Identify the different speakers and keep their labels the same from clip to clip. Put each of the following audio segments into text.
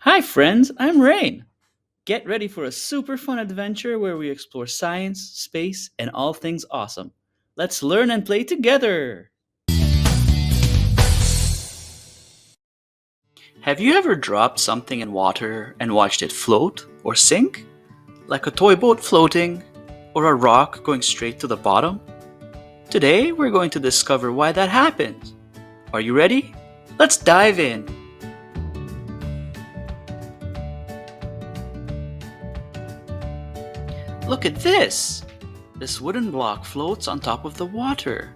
Speaker 1: Hi, friends, I'm Rain. Get ready for a super fun adventure where we explore science, space, and all things awesome. Let's learn and play together! Have you ever dropped something in water and watched it float or sink? Like a toy boat floating or a rock going straight to the bottom? Today, we're going to discover why that happens. Are you ready? Let's dive in! Look at this! This wooden block floats on top of the water.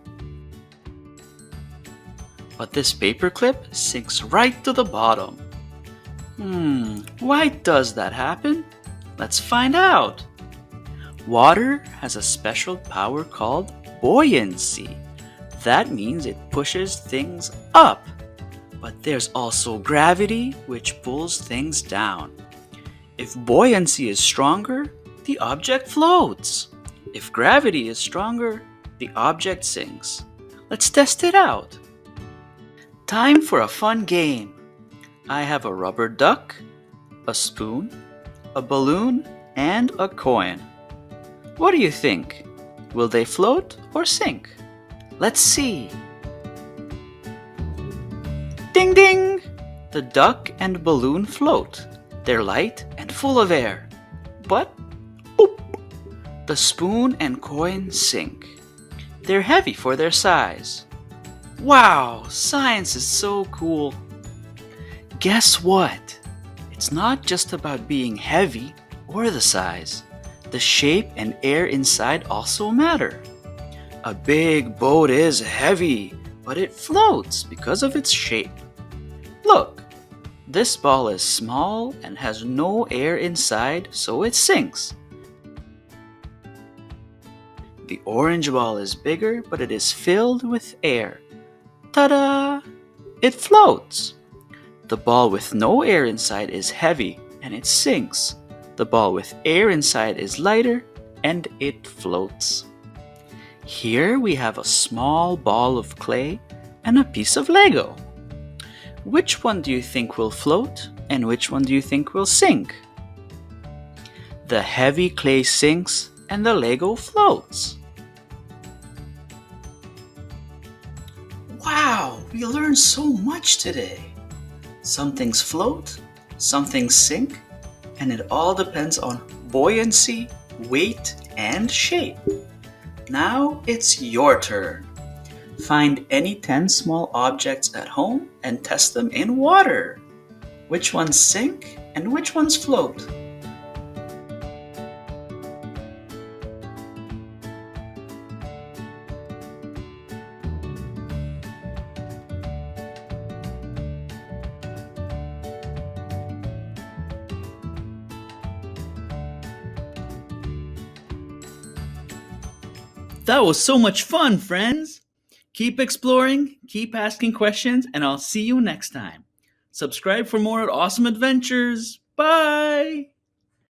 Speaker 1: But this paperclip sinks right to the bottom. Why does that happen? Let's find out! Water has a special power called buoyancy. That means it pushes things up. But there's also gravity, which pulls things down. If buoyancy is stronger, the object floats. If gravity is stronger, the object sinks. Let's test it out. Time for a fun game. I have a rubber duck, a spoon, a balloon, and a coin. What do you think? Will they float or sink? Let's see. Ding ding! The duck and balloon float. They're light and full of air. But, boop! The spoon and coin sink. They're heavy for their size. Wow, science is so cool. Guess what? It's not just about being heavy or the size. The shape and air inside also matter. A big boat is heavy, but it floats because of its shape. Look, this ball is small and has no air inside, so it sinks. The orange ball is bigger, but it is filled with air. Ta-da! It floats. The ball with no air inside is heavy and it sinks. The ball with air inside is lighter and it floats. Here we have a small ball of clay and a piece of Lego. Which one do you think will float and which one do you think will sink? The heavy clay sinks and the Lego floats. Wow, we learned so much today. Some things float, some things sink, and it all depends on buoyancy, weight, and shape. Now it's your turn. Find any 10 small objects at home and test them in water. Which ones sink and which ones float? That was so much fun, friends! Keep exploring, keep asking questions, and I'll see you next time. Subscribe for more awesome adventures. Bye!